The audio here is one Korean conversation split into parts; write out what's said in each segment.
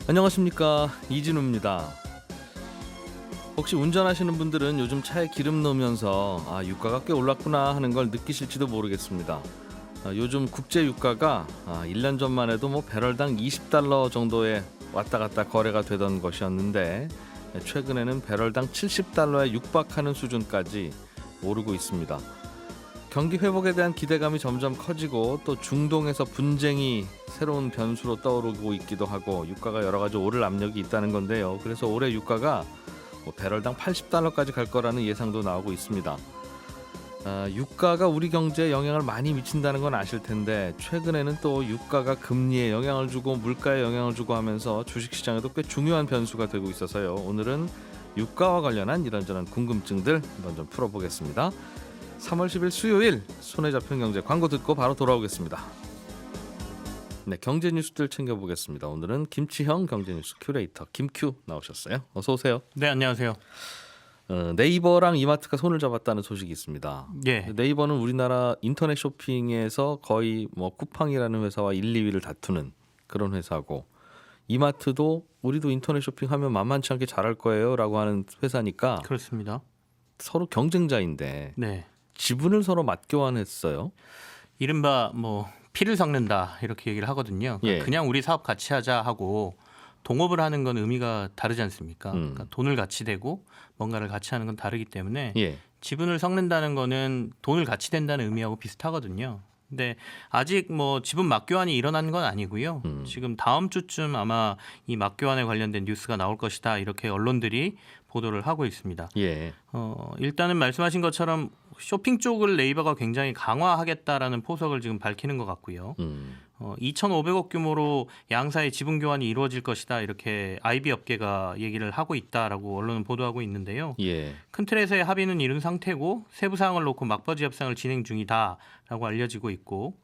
안녕하십니까, 이진우입니다. 혹시 운전하시는 분들은 요즘 차에 기름 넣으면서 유가가 꽤 올랐구나 하는 걸 느끼실지도 모르겠습니다. 요즘 국제 유가가 1년 전만 해도 배럴당 $20 정도에 왔다 갔다 거래가 되던 것이었는데 최근에는 배럴당 $70에 육박하는 수준까지 오르고 있습니다. 경기 회복에 대한 기대감이 점점 커지고 또 중동에서 분쟁이 새로운 변수로 떠오르고 있기도 하고 유가가 여러 가지 오를 압력이 있다는 건데요. 그래서 올해 유가가 배럴당 $80까지 갈 거라는 예상도 나오고 있습니다. 유가가 우리 경제에 영향을 많이 미친다는 건 아실 텐데 최근에는 또 유가가 금리에 영향을 주고 물가에 영향을 주고 하면서 주식시장에도 꽤 중요한 변수가 되고 있어서요. 오늘은 유가와 관련한 이런저런 궁금증들 한번 좀 풀어보겠습니다. 3월 10일 수요일 손에 잡힌 경제 광고 듣고 바로 돌아오겠습니다. 네, 경제 뉴스들 챙겨보겠습니다. 오늘은 김치형 경제뉴스 큐레이터 김큐 나오셨어요. 어서 오세요. 네, 안녕하세요. 네이버랑 이마트가 손을 잡았다는 소식이 있습니다. 예. 네이버는 우리나라 인터넷 쇼핑에서 거의 쿠팡이라는 회사와 1, 2위를 다투는 그런 회사고, 이마트도 우리도 인터넷 쇼핑하면 만만치 않게 잘할 거예요라고 하는 회사니까 그렇습니다. 서로 경쟁자인데 네. 지분을 서로 맞교환했어요. 이른바 피를 섞는다 이렇게 얘기를 하거든요. 예. 그냥 우리 사업 같이 하자 하고 동업을 하는 건 의미가 다르지 않습니까? 그러니까 돈을 같이 대고 뭔가를 같이 하는 건 다르기 때문에 예. 지분을 섞는다는 거는 돈을 같이 댄다는 의미하고 비슷하거든요. 근데 아직 지분 맞교환이 일어난 건 아니고요. 지금 다음 주쯤 아마 이 맞교환에 관련된 뉴스가 나올 것이다 이렇게 언론들이 보도를 하고 있습니다. 예. 일단은 말씀하신 것처럼 쇼핑 쪽을 네이버가 굉장히 강화하겠다라는 포석을 지금 밝히는 것 같고요. 2,500억 규모로 양사의 지분 교환이 이루어질 것이다 이렇게 IB 업계가 얘기를 하고 있다라고 언론은 보도하고 있는데요. 예. 큰 틀에서의 합의는 이룬 상태고 세부 사항을 놓고 막바지 협상을 진행 중이다라고 알려지고 있고,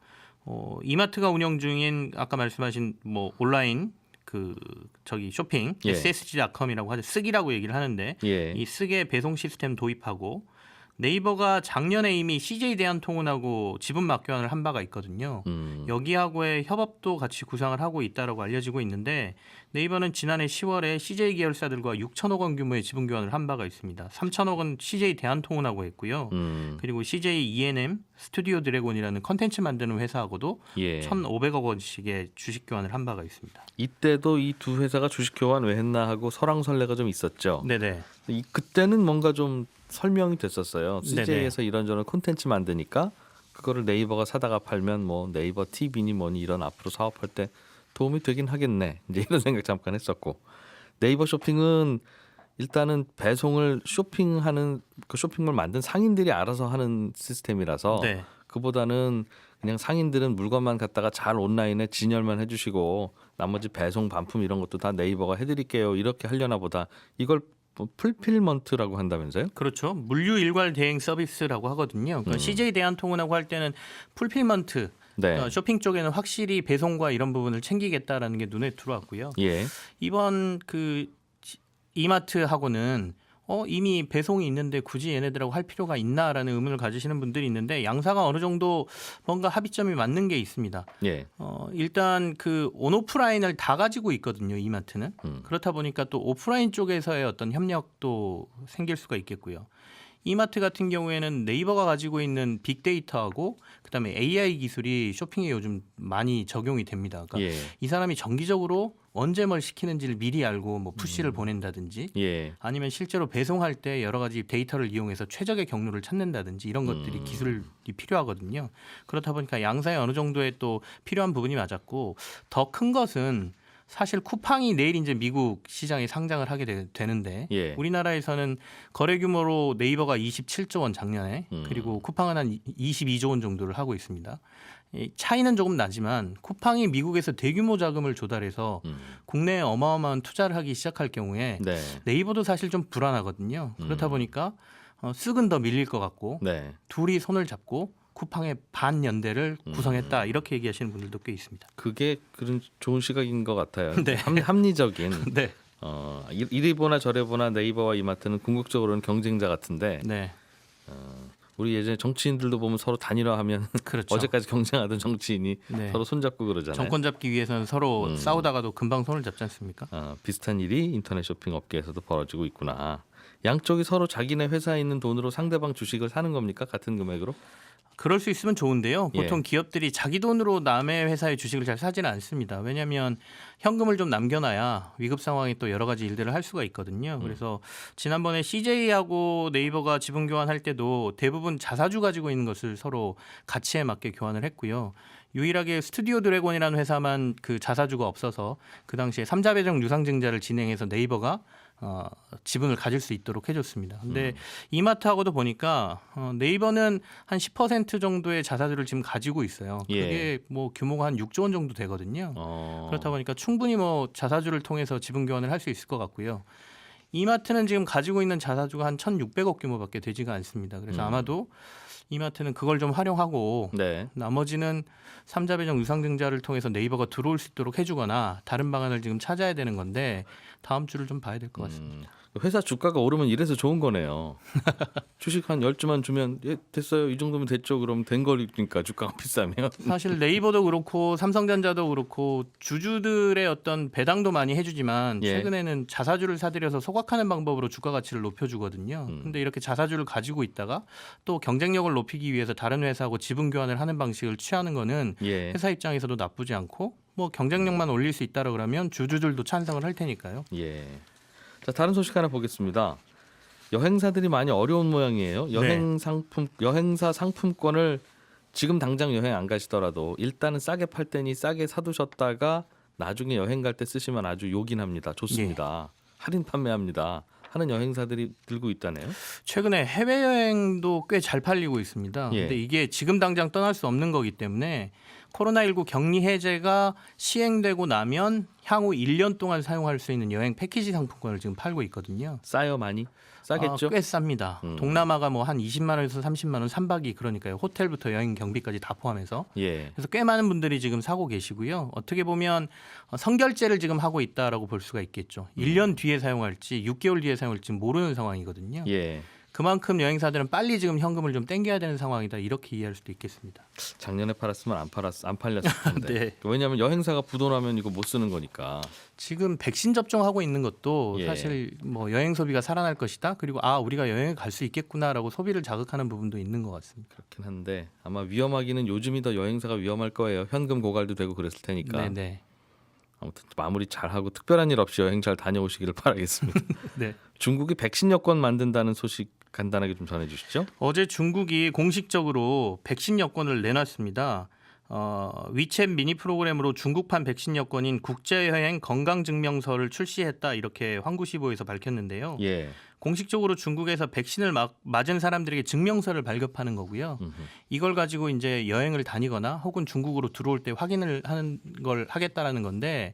이마트가 운영 중인 아까 말씀하신 온라인 쇼핑 예. ssg.com이라고 하죠. 쓱이라고 얘기를 하는데 예. 이 쓱의 배송 시스템 도입하고 네이버가 작년에 이미 CJ 대한통운하고 지분 맞교환을 한 바가 있거든요. 여기하고의 협업도 같이 구상을 하고 있다라고 알려지고 있는데 네이버는 지난해 10월에 CJ 계열사들과 6천억 원 규모의 지분 교환을 한 바가 있습니다. 3천억 원 CJ 대한통운하고 했고요. 그리고 CJ E&M 스튜디오 드래곤이라는 컨텐츠 만드는 회사하고도 예. 1,500억 원씩의 주식 교환을 한 바가 있습니다. 이때도 이 두 회사가 주식 교환 왜 했나 하고 설왕설래가 좀 있었죠. 네네. 그때는 뭔가 좀 설명이 됐었어요. CJ에서 네네. 이런저런 콘텐츠 만드니까 그거를 네이버가 사다가 팔면 네이버 TV니 뭐니 이런 앞으로 사업할 때 도움이 되긴 하겠네. 이제 이런 생각 잠깐 했었고, 네이버 쇼핑은 일단은 배송을 쇼핑하는 그 쇼핑몰 만든 상인들이 알아서 하는 시스템이라서 네. 그보다는 그냥 상인들은 물건만 갖다가 잘 온라인에 진열만 해주시고 나머지 배송 반품 이런 것도 다 네이버가 해드릴게요 이렇게 하려나 보다. 이걸 풀필먼트라고 한다면서요? 그렇죠. 물류 일괄 대행 서비스라고 하거든요. 그러니까 CJ 대한통운하고 할 때는 풀필먼트, 네. 쇼핑 쪽에는 확실히 배송과 이런 부분을 챙기겠다라는 게 눈에 들어왔고요. 예. 이번 이마트하고는 이미 배송이 있는데 굳이 얘네들하고 할 필요가 있나라는 의문을 가지시는 분들이 있는데 양사가 어느 정도 뭔가 합의점이 맞는 게 있습니다. 예. 일단 온오프라인을 다 가지고 있거든요, 이마트는. 그렇다 보니까 또 오프라인 쪽에서의 어떤 협력도 생길 수가 있겠고요. 이마트 같은 경우에는 네이버가 가지고 있는 빅데이터하고 그다음에 AI 기술이 쇼핑에 요즘 많이 적용이 됩니다. 그러니까 예. 이 사람이 정기적으로 언제 뭘 시키는지를 미리 알고 푸시를 보낸다든지 예. 아니면 실제로 배송할 때 여러 가지 데이터를 이용해서 최적의 경로를 찾는다든지 이런 것들이 기술이 필요하거든요. 그렇다 보니까 양사에 어느 정도의 또 필요한 부분이 맞았고, 더 큰 것은 사실 쿠팡이 내일 이제 미국 시장에 상장을 하게 되는데 예. 우리나라에서는 거래 규모로 네이버가 27조 원 작년에 그리고 쿠팡은 한 22조 원 정도를 하고 있습니다. 차이는 조금 나지만 쿠팡이 미국에서 대규모 자금을 조달해서 국내에 어마어마한 투자를 하기 시작할 경우에 네. 네이버도 사실 좀 불안하거든요. 그렇다 보니까 쓱은 더 밀릴 것 같고 네. 둘이 손을 잡고 쿠팡의 반연대를 구성했다 이렇게 얘기하시는 분들도 꽤 있습니다. 그게 그런 좋은 시각인 것 같아요. 네. 합리적인. 네. 이리 보나 저리 보나 네이버와 이마트는 궁극적으로는 경쟁자 같은데 네. 우리 예전에 정치인들도 보면 서로 단일화하면 그렇죠. 어제까지 경쟁하던 정치인이 네. 서로 손잡고 그러잖아요. 정권 잡기 위해서는 서로 싸우다가도 금방 손을 잡지 않습니까? 비슷한 일이 인터넷 쇼핑 업계에서도 벌어지고 있구나. 양쪽이 서로 자기네 회사에 있는 돈으로 상대방 주식을 사는 겁니까? 같은 금액으로? 그럴 수 있으면 좋은데요. 보통 예. 기업들이 자기 돈으로 남의 회사의 주식을 잘 사지는 않습니다. 왜냐하면 현금을 좀 남겨놔야 위급 상황에 또 여러 가지 일들을 할 수가 있거든요. 그래서 지난번에 CJ하고 네이버가 지분 교환할 때도 대부분 자사주 가지고 있는 것을 서로 가치에 맞게 교환을 했고요. 유일하게 스튜디오 드래곤이라는 회사만 그 자사주가 없어서 그 당시에 삼자 배정 유상증자를 진행해서 네이버가 지분을 가질 수 있도록 해줬습니다. 근데 이마트하고도 보니까 네이버는 한 10% 정도의 자사주를 지금 가지고 있어요. 예. 그게 뭐 규모가 한 6조 원 정도 되거든요. 그렇다 보니까 충분히 뭐 자사주를 통해서 지분 교환을 할 수 있을 것 같고요. 이마트는 지금 가지고 있는 자사주가 한 1,600억 규모밖에 되지가 않습니다. 그래서 아마도 이마트는 그걸 좀 활용하고 네. 나머지는 삼자 배정 유상증자를 통해서 네이버가 들어올 수 있도록 해주거나 다른 방안을 지금 찾아야 되는 건데 다음 주를 좀 봐야 될 것 같습니다. 회사 주가가 오르면 이래서 좋은 거네요. 주식 한 10주만 주면 예, 됐어요. 이 정도면 됐죠. 그럼 된 거니까 주가가 비싸면. 사실 네이버도 그렇고 삼성전자도 그렇고 주주들의 어떤 배당도 많이 해주지만 예. 최근에는 자사주를 사들여서 소각하는 방법으로 주가 가치를 높여주거든요. 근데 이렇게 자사주를 가지고 있다가 또 경쟁력을 높이기 위해서 다른 회사하고 지분 교환을 하는 방식을 취하는 거는 예. 회사 입장에서도 나쁘지 않고 뭐 경쟁력만 올릴 수 있다라 그러면 주주들도 찬성을 할 테니까요. 예. 자, 다른 소식 하나 보겠습니다. 여행사들이 많이 어려운 모양이에요. 여행사 상품권을 지금 당장 여행 안 가시더라도 일단은 싸게 팔 테니 싸게 사두셨다가 나중에 여행 갈 때 쓰시면 아주 요긴합니다. 좋습니다. 할인 판매합니다. 하는 여행사들이 들고 있다네요. 최근에 해외여행도 꽤 잘 팔리고 있습니다. 예. 근데 이게 지금 당장 떠날 수 없는 거기 때문에 코로나19 격리 해제가 시행되고 나면 향후 1년 동안 사용할 수 있는 여행 패키지 상품권을 지금 팔고 있거든요. 싸요 많이? 싸겠죠? 꽤 쌉니다. 동남아가 뭐 한 20만 원에서 30만 원 3박이 그러니까요. 호텔부터 여행 경비까지 다 포함해서. 예. 그래서 꽤 많은 분들이 지금 사고 계시고요. 어떻게 보면 선결제를 지금 하고 있다라고 볼 수가 있겠죠. 1년 뒤에 사용할지 6개월 뒤에 사용할지 모르는 상황이거든요. 예. 그만큼 여행사들은 빨리 지금 현금을 좀 땡겨야 되는 상황이다. 이렇게 이해할 수도 있겠습니다. 작년에 팔았으면 안 팔렸을 텐데. 네. 왜냐하면 여행사가 부도나면 이거 못 쓰는 거니까. 지금 백신 접종하고 있는 것도 예. 사실 뭐 여행 소비가 살아날 것이다. 그리고 우리가 여행을 갈 수 있겠구나라고 소비를 자극하는 부분도 있는 것 같습니다. 그렇긴 한데 아마 위험하기는 요즘이 더 여행사가 위험할 거예요. 현금 고갈도 되고 그랬을 테니까. 네네. 아무튼 마무리 잘하고 특별한 일 없이 여행 잘 다녀오시기를 바라겠습니다. 네. 중국이 백신 여권 만든다는 소식 간단하게 좀 전해주시죠. 어제 중국이 공식적으로 백신 여권을 내놨습니다. 위챗 미니 프로그램으로 중국판 백신 여권인 국제여행 건강증명서를 출시했다 이렇게 황구시보에서 밝혔는데요. 예. 공식적으로 중국에서 백신을 맞은 사람들에게 증명서를 발급하는 거고요. 이걸 가지고 이제 여행을 다니거나 혹은 중국으로 들어올 때 확인을 하는 걸 하겠다라는 건데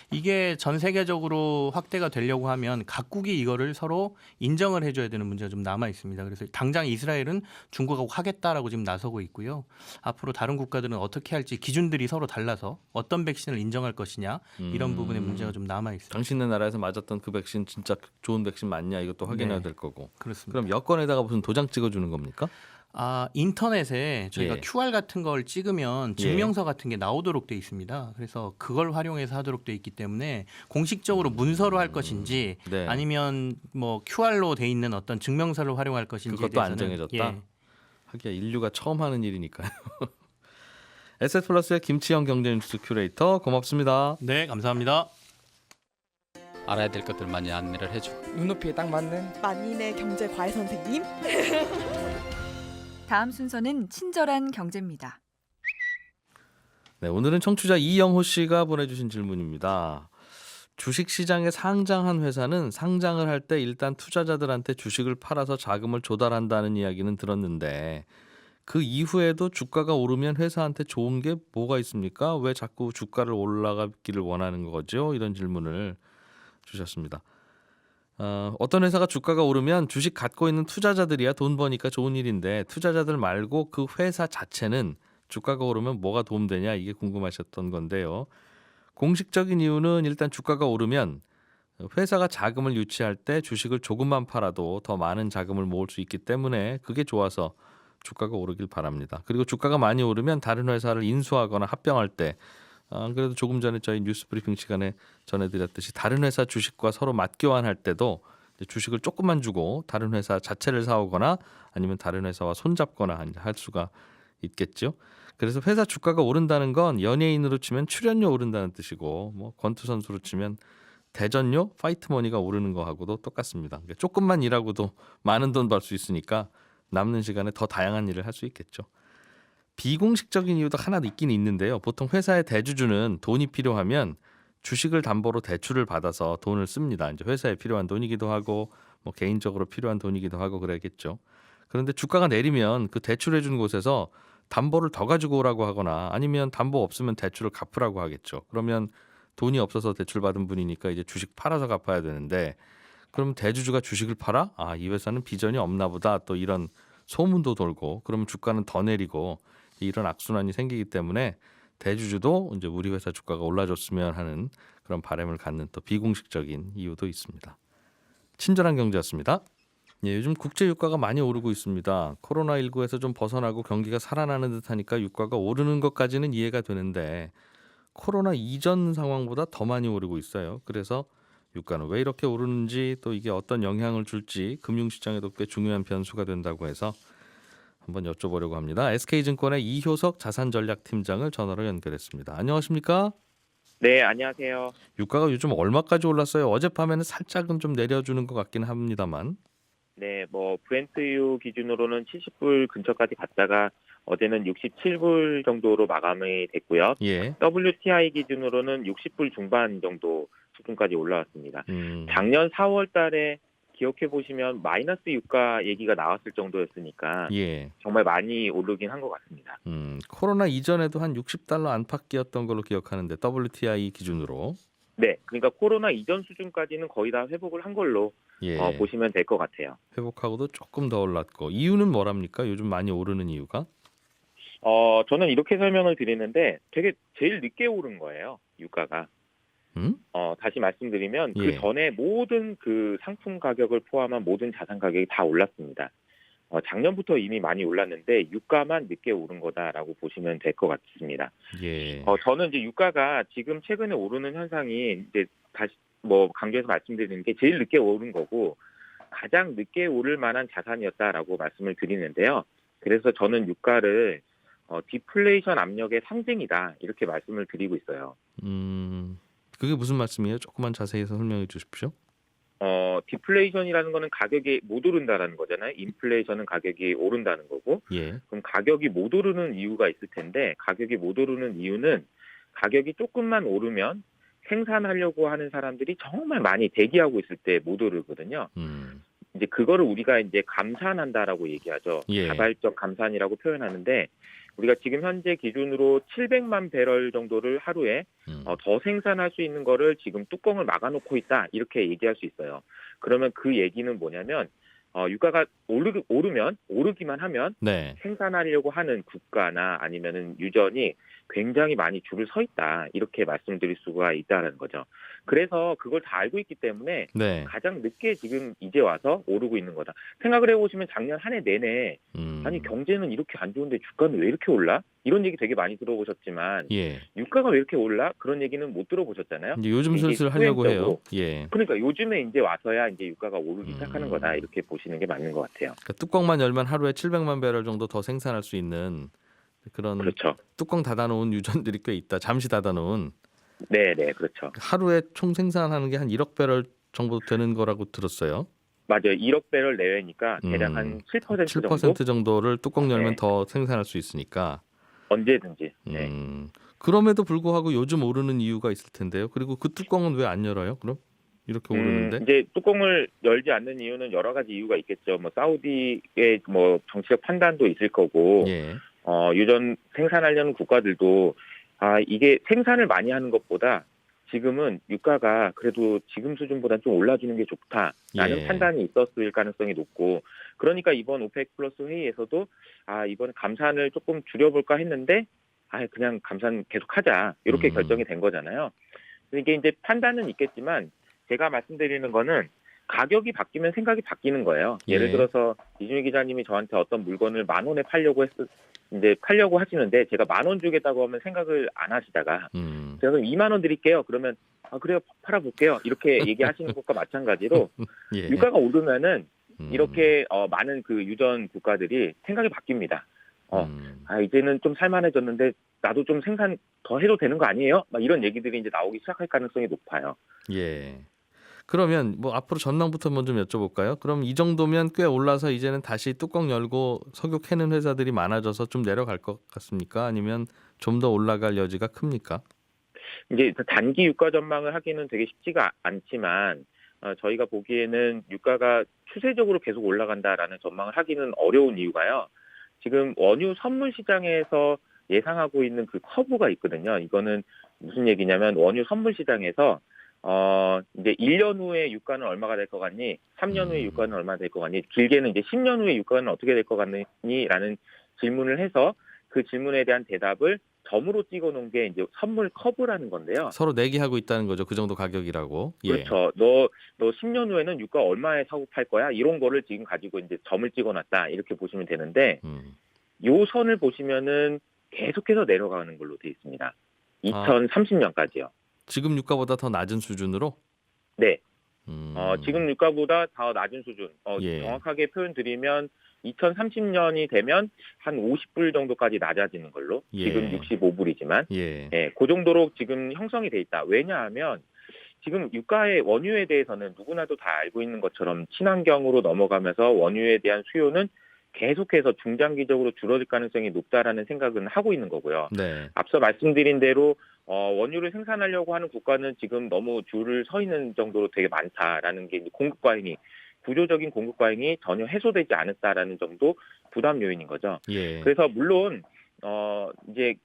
이게 전 세계적으로 확대가 되려고 하면 각국이 이거를 서로 인정을 해줘야 되는 문제가 좀 남아 있습니다. 그래서 당장 이스라엘은 중국하고 하겠다라고 지금 나서고 있고요. 앞으로 다른 국가들은 어떻게 할지 기준들이 서로 달라서 어떤 백신을 인정할 것이냐 이런 부분에 문제가 좀 남아 있습니다. 당신네 나라에서 맞았던 그 백신 진짜 좋은 백신 맞냐 이것도 확인해야 네. 될 거고. 그렇습니다. 그럼 여권에다가 무슨 도장 찍어주는 겁니까? 인터넷에 저희가 예. QR 같은 걸 찍으면 증명서 같은 게 나오도록 돼 있습니다. 그래서 그걸 활용해서 하도록 돼 있기 때문에 공식적으로 문서로 할 것인지 네. 아니면 뭐 QR로 돼 있는 어떤 증명서를 활용할 것인지에 그것도 안 대해서는 정해졌다? 하기야 인류가 처음 하는 일이니까요. 에셋플러스의 김치영 경제뉴스 큐레이터 고맙습니다. 네, 감사합니다. 알아야 될 것들 많이 안내를 해주고 눈높이에 딱 맞는 만인의 경제 과외 선생님. 다음 순서는 친절한 경제입니다. 네, 오늘은 청취자 이영호 씨가 보내주신 질문입니다. 주식시장에 상장한 회사는 상장을 할 때 일단 투자자들한테 주식을 팔아서 자금을 조달한다는 이야기는 들었는데 그 이후에도 주가가 오르면 회사한테 좋은 게 뭐가 있습니까? 왜 자꾸 주가를 올라가기를 원하는 거죠? 이런 질문을 주셨습니다. 어떤 회사가 주가가 오르면 주식 갖고 있는 투자자들이야 돈 버니까 좋은 일인데 투자자들 말고 그 회사 자체는 주가가 오르면 뭐가 도움되냐 이게 궁금하셨던 건데요. 공식적인 이유는 일단 주가가 오르면 회사가 자금을 유치할 때 주식을 조금만 팔아도 더 많은 자금을 모을 수 있기 때문에 그게 좋아서 주가가 오르길 바랍니다. 그리고 주가가 많이 오르면 다른 회사를 인수하거나 합병할 때 그래도 조금 전에 저희 뉴스 브리핑 시간에 전해드렸듯이 다른 회사 주식과 서로 맞교환할 때도 이제 주식을 조금만 주고 다른 회사 자체를 사오거나 아니면 다른 회사와 손잡거나 할 수가 있겠죠. 그래서 회사 주가가 오른다는 건 연예인으로 치면 출연료 오른다는 뜻이고 뭐 권투 선수로 치면 대전료 파이트머니가 오르는 거하고도 똑같습니다. 그러니까 조금만 일하고도 많은 돈 벌 수 있으니까 남는 시간에 더 다양한 일을 할 수 있겠죠. 비공식적인 이유도 하나 있긴 있는데요. 보통 회사의 대주주는 돈이 필요하면 주식을 담보로 대출을 받아서 돈을 씁니다. 이제 회사에 필요한 돈이기도 하고 뭐 개인적으로 필요한 돈이기도 하고 그래야겠죠. 그런데 주가가 내리면 그 대출해 준 곳에서 담보를 더 가지고 오라고 하거나 아니면 담보 없으면 대출을 갚으라고 하겠죠. 그러면 돈이 없어서 대출 받은 분이니까 이제 주식 팔아서 갚아야 되는데 그럼 대주주가 주식을 팔아? 이 회사는 비전이 없나 보다. 또 이런 소문도 돌고 그러면 주가는 더 내리고 이런 악순환이 생기기 때문에 대주주도 이제 우리 회사 주가가 올라줬으면 하는 그런 바람을 갖는 또 비공식적인 이유도 있습니다. 친절한 경제였습니다. 예, 요즘 국제 유가가 많이 오르고 있습니다. 코로나19에서 좀 벗어나고 경기가 살아나는 듯하니까 유가가 오르는 것까지는 이해가 되는데 코로나 이전 상황보다 더 많이 오르고 있어요. 그래서 유가는 왜 이렇게 오르는지 또 이게 어떤 영향을 줄지 금융시장에도 꽤 중요한 변수가 된다고 해서 한번 여쭤보려고 합니다. SK증권의 이효석 자산전략팀장을 전화로 연결했습니다. 안녕하십니까? 네, 안녕하세요. 유가가 요즘 얼마까지 올랐어요? 어젯밤에는 살짝은 좀 내려주는 것 같긴 합니다만. 네, 뭐 브렌트유 기준으로는 70불 근처까지 갔다가 어제는 67불 정도로 마감이 됐고요. 예. WTI 기준으로는 60불 중반 정도 수준까지 올라왔습니다. 작년 4월 달에 기억해 보시면 마이너스 유가 얘기가 나왔을 정도였으니까 예. 정말 많이 오르긴 한 것 같습니다. 코로나 이전에도 한 60달러 안팎이었던 걸로 기억하는데 WTI 기준으로. 네, 그러니까 코로나 이전 수준까지는 거의 다 회복을 한 걸로 예. 보시면 될 것 같아요. 회복하고도 조금 더 올랐고 이유는 뭐랍니까? 요즘 많이 오르는 이유가? 저는 이렇게 설명을 드리는데 되게 제일 늦게 오른 거예요, 유가가. 다시 말씀드리면 예. 그 전에 모든 그 상품 가격을 포함한 모든 자산 가격이 다 올랐습니다. 작년부터 이미 많이 올랐는데 유가만 늦게 오른 거다라고 보시면 될 것 같습니다. 예. 저는 이제 유가가 지금 최근에 오르는 현상이 이제 다시 뭐 강조해서 말씀드리는 게 제일 늦게 오른 거고 가장 늦게 오를 만한 자산이었다라고 말씀을 드리는데요. 그래서 저는 유가를 디플레이션 압력의 상징이다 이렇게 말씀을 드리고 있어요. 그게 무슨 말씀이에요? 조금만 자세히 설명해 주십시오. 디플레이션이라는 거는 가격이 못 오른다라는 거잖아요. 인플레이션은 가격이 오른다는 거고. 예. 그럼 가격이 못 오르는 이유가 있을 텐데 가격이 못 오르는 이유는 가격이 조금만 오르면 생산하려고 하는 사람들이 정말 많이 대기하고 있을 때 못 오르거든요. 이제 그거를 우리가 이제 감산한다라고 얘기하죠. 예. 자발적 감산이라고 표현하는데 우리가 지금 현재 기준으로 700만 배럴 정도를 하루에 더 생산할 수 있는 거를 지금 뚜껑을 막아놓고 있다 이렇게 얘기할 수 있어요. 그러면 그 얘기는 뭐냐면 유가가 오르기만 하면 네. 생산하려고 하는 국가나 아니면은 유전이 굉장히 많이 줄을 서 있다 이렇게 말씀드릴 수가 있다는 거죠. 그래서 그걸 다 알고 있기 때문에 네. 가장 늦게 지금 이제 와서 오르고 있는 거다. 생각을 해보시면 작년 한 해 내내 아니 경제는 이렇게 안 좋은데 주가는 왜 이렇게 올라? 이런 얘기 되게 많이 들어보셨지만 예. 유가가 왜 이렇게 올라? 그런 얘기는 못 들어보셨잖아요. 이제 요즘 이게 슬슬 하려고 해요. 수행적으로. 예. 그러니까 요즘에 이제 와서야 이제 유가가 오르기 시작하는 거다 이렇게 보시는 게 맞는 것 같아요. 그러니까 뚜껑만 열면 하루에 700만 배럴 정도 더 생산할 수 있는 그런 그렇죠. 뚜껑 닫아놓은 유전들이 꽤 있다. 잠시 닫아놓은. 네, 그렇죠. 하루에 총 생산하는 게 한 1억 배럴 정도 되는 거라고 들었어요. 맞아요. 1억 배럴 내외니까 대략 한 7% 7% 정도를 뚜껑 열면 네. 더 생산할 수 있으니까. 언제든지. 네. 그럼에도 불구하고 요즘 오르는 이유가 있을 텐데요. 그리고 그 뚜껑은 왜 안 열어요? 그럼 이렇게 오르는데? 이제 뚜껑을 열지 않는 이유는 여러 가지 이유가 있겠죠. 뭐 사우디의 뭐 정치적 판단도 있을 거고, 예. 유전 생산하려는 국가들도 이게 생산을 많이 하는 것보다 지금은 유가가 그래도 지금 수준보다 좀 올라주는 게 좋다라는 예. 판단이 있었을 가능성이 높고, 그러니까 이번 오펙 플러스 회의에서도 이번 감산을 조금 줄여볼까 했는데 그냥 감산 계속하자 이렇게 결정이 된 거잖아요. 이게 이제 판단은 있겠지만 제가 말씀드리는 거는 가격이 바뀌면 생각이 바뀌는 거예요. 예를 예. 들어서 이준희 기자님이 저한테 어떤 물건을 10,000원에 팔려고 하시는데 제가 10,000원 주겠다고 하면 생각을 안 하시다가 제가 그럼 20,000원 드릴게요. 그러면 그래요, 팔아볼게요. 이렇게 얘기하시는 것과 마찬가지로 예. 유가가 오르면은 이렇게 많은 그 유전 국가들이 생각이 바뀝니다. 이제는 좀 살만해졌는데 나도 좀 생산 더 해도 되는 거 아니에요? 막 이런 얘기들이 이제 나오기 시작할 가능성이 높아요. 예. 그러면 뭐 앞으로 전망부터 먼저 여쭤볼까요? 그럼 이 정도면 꽤 올라서 이제는 다시 뚜껑 열고 석유 캐는 회사들이 많아져서 좀 내려갈 것 같습니까? 아니면 좀 더 올라갈 여지가 큽니까? 이제 단기 유가 전망을 하기는 되게 쉽지가 않지만 저희가 보기에는 유가가 추세적으로 계속 올라간다라는 전망을 하기는 어려운 이유가요. 지금 원유 선물 시장에서 예상하고 있는 그 커브가 있거든요. 이거는 무슨 얘기냐면 원유 선물 시장에서 이제 1년 후에 유가는 얼마가 될 것 같니? 3년 후에 유가는 얼마가 될 것 같니? 길게는 이제 10년 후에 유가는 어떻게 될 것 같니? 라는 질문을 해서 그 질문에 대한 대답을 점으로 찍어 놓은 게 이제 선물 커브라는 건데요. 서로 내기하고 있다는 거죠. 그 정도 가격이라고. 예. 그렇죠. 너 10년 후에는 유가 얼마에 사고 팔 거야? 이런 거를 지금 가지고 이제 점을 찍어 놨다. 이렇게 보시면 되는데 요 선을 보시면은 계속해서 내려가는 걸로 되어 있습니다. 2030년까지요. 지금 유가보다 더 낮은 수준으로? 네. 지금 유가보다 더 낮은 수준. 예. 정확하게 표현드리면 2030년이 되면 한 50불 정도까지 낮아지는 걸로. 예. 지금 65불이지만. 예. 그 정도로 지금 형성이 돼 있다. 왜냐하면 지금 유가의 원유에 대해서는 누구나도 다 알고 있는 것처럼 친환경으로 넘어가면서 원유에 대한 수요는 계속해서 중장기적으로 줄어들 가능성이 높다라는 생각은 하고 있는 거고요. 네. 앞서 말씀드린 대로 원유를 생산하려고 하는 국가는 지금 너무 줄을 서 있는 정도로 되게 많다라는 게 공급 과잉이 구조적인 공급 과잉이 전혀 해소되지 않았다라는 정도 부담 요인인 거죠. 예. 그래서 물론 이제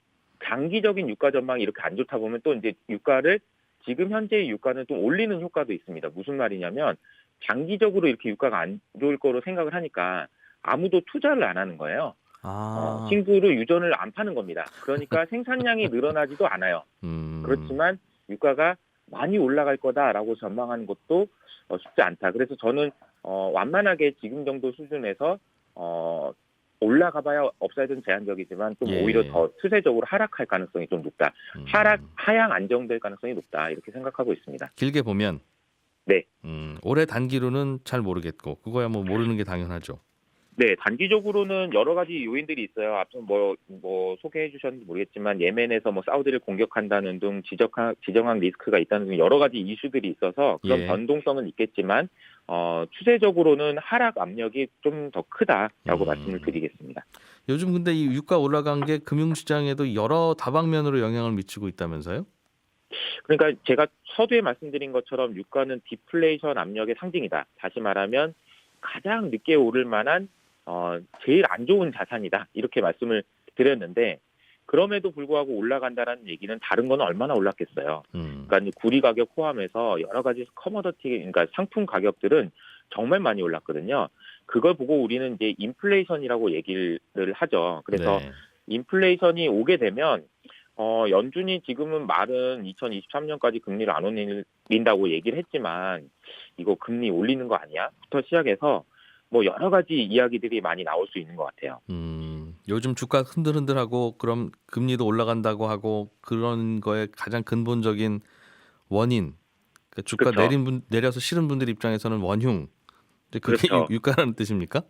장기적인 유가 전망이 이렇게 안 좋다 보면 또 이제 유가를 지금 현재의 유가는 또 올리는 효과도 있습니다. 무슨 말이냐면 장기적으로 이렇게 유가가 안 좋을 거로 생각을 하니까 아무도 투자를 안 하는 거예요. 신규로 유전을 안 파는 겁니다. 그러니까 생산량이 늘어나지도 않아요. 그렇지만 유가가 많이 올라갈 거다라고 전망하는 것도 쉽지 않다. 그래서 저는 완만하게 지금 정도 수준에서 올라가봐야 업사이드는 제한적이지만 좀 예. 오히려 더 추세적으로 하락할 가능성이 좀 높다. 하향 안정될 가능성이 높다. 이렇게 생각하고 있습니다. 길게 보면 네. 올해 단기로는 잘 모르겠고 그거야 뭐 모르는 게 당연하죠. 네, 단기적으로는 여러 가지 요인들이 있어요. 앞서 뭐 소개해 주셨는지 모르겠지만 예멘에서 뭐 사우디를 공격한다는 등 지정학 리스크가 있다는 등 여러 가지 이슈들이 있어서 그런 예. 변동성은 있겠지만 추세적으로는 하락 압력이 좀 더 크다라고 말씀을 드리겠습니다. 요즘 근데 이 유가 올라간 게 금융시장에도 여러 다방면으로 영향을 미치고 있다면서요? 그러니까 제가 서두에 말씀드린 것처럼 유가는 디플레이션 압력의 상징이다. 다시 말하면 가장 늦게 오를 만한 제일 안 좋은 자산이다. 이렇게 말씀을 드렸는데 그럼에도 불구하고 올라간다라는 얘기는 다른 건 얼마나 올랐겠어요. 그러니까 구리 가격 포함해서 여러 가지 커머더티, 그러니까 상품 가격들은 정말 많이 올랐거든요. 그걸 보고 우리는 이제 인플레이션이라고 얘기를 하죠. 그래서 네. 인플레이션이 오게 되면 연준이 지금은 말은 2023년까지 금리를 안 올린다고 얘기를 했지만 이거 금리 올리는 거 아니야? 부터 시작해서 뭐 여러 가지 이야기들이 많이 나올 수 있는 것 같아요. 요즘 주가 흔들흔들하고 그럼 금리도 올라간다고 하고 그런 거에 가장 근본적인 원인, 그러니까 주가 그렇죠. 내려서 싫은 분들 입장에서는 원흉. 그게 그렇죠. 유가라는 뜻입니까?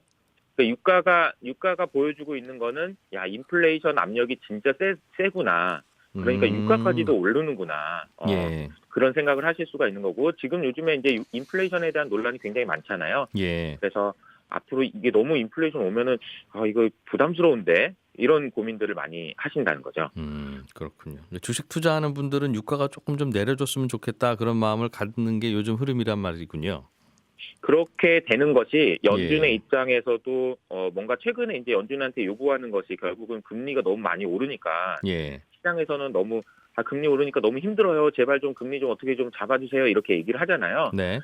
그러니까 유가가 보여주고 있는 거는 야 인플레이션 압력이 진짜 세구나. 그러니까 유가까지도 오르는구나. 예. 그런 생각을 하실 수가 있는 거고 지금 요즘에 이제 인플레이션에 대한 논란이 굉장히 많잖아요. 예. 그래서 앞으로 이게 너무 인플레이션 오면은 이거 부담스러운데 이런 고민들을 많이 하신다는 거죠. 그렇군요. 주식 투자하는 분들은 유가가 조금 좀 내려줬으면 좋겠다 그런 마음을 갖는 게 요즘 흐름이란 말이군요. 그렇게 되는 것이 연준의 예. 입장에서도 뭔가 최근에 이제 연준한테 요구하는 것이 결국은 금리가 너무 많이 오르니까 예. 시장에서는 너무 금리 오르니까 너무 힘들어요. 제발 좀 금리 좀 어떻게 좀 잡아주세요. 이렇게 얘기를 하잖아요. 네.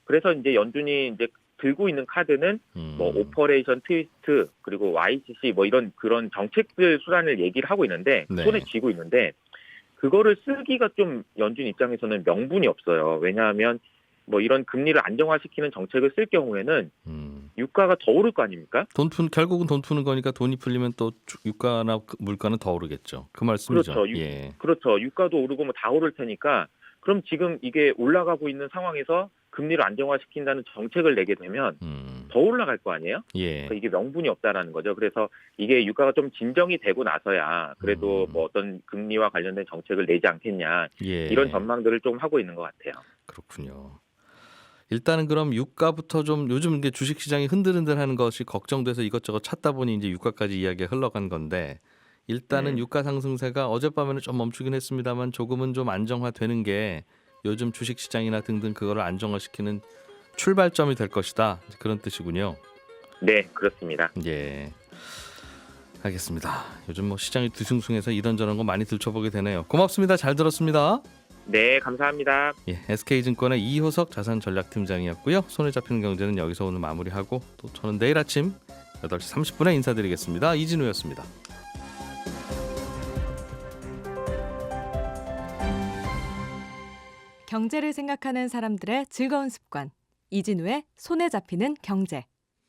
그래서 이제 연준이 이제 들고 있는 카드는 뭐 오퍼레이션 트위스트 그리고 YCC 뭐 이런 그런 정책들 수단을 얘기를 하고 있는데 네. 손에 쥐고 있는데 그거를 쓰기가 좀 연준 입장에서는 명분이 없어요. 왜냐하면 뭐 이런 금리를 안정화시키는 정책을 쓸 경우에는 유가가 더 오를 거 아닙니까? 결국은 돈 푸는 거니까 돈이 풀리면 또 유가나 물가는 더 오르겠죠. 그 말씀이죠. 그렇죠. 예. 그렇죠. 유가도 오르고 뭐 다 오를 테니까 그럼 지금 이게 올라가고 있는 상황에서 금리를 안정화시킨다는 정책을 내게 되면 더 올라갈 거 아니에요? 예. 그러니까 이게 명분이 없다라는 거죠. 그래서 이게 유가가 좀 진정이 되고 나서야 그래도 뭐 어떤 금리와 관련된 정책을 내지 않겠냐 예. 이런 전망들을 좀 하고 있는 것 같아요. 그렇군요. 일단은 그럼 유가부터 좀 요즘 이게 주식 시장이 흔들흔들하는 것이 걱정돼서 이것저것 찾다 보니 이제 유가까지 이야기가 흘러간 건데 일단은 유가 상승세가 어젯밤에는 좀 멈추긴 했습니다만 조금은 좀 안정화되는 게 요즘 주식 시장이나 등등 그거를 안정화시키는 출발점이 될 것이다. 그런 뜻이군요. 네, 그렇습니다. 예. 알겠습니다. 요즘 뭐 시장이 뒤숭숭해서 이런저런 거 많이 들춰보게 되네요. 고맙습니다. 잘 들었습니다. 네, 감사합니다. 예, SK증권의 이효석 자산전략팀장이었고요. 손에 잡히는 경제는 여기서 오늘 마무리하고 또 저는 내일 아침 8시 30분에 인사드리겠습니다. 이진우였습니다. 경제를 생각하는 사람들의 즐거운 습관. 이진우의 손에 잡히는 경제.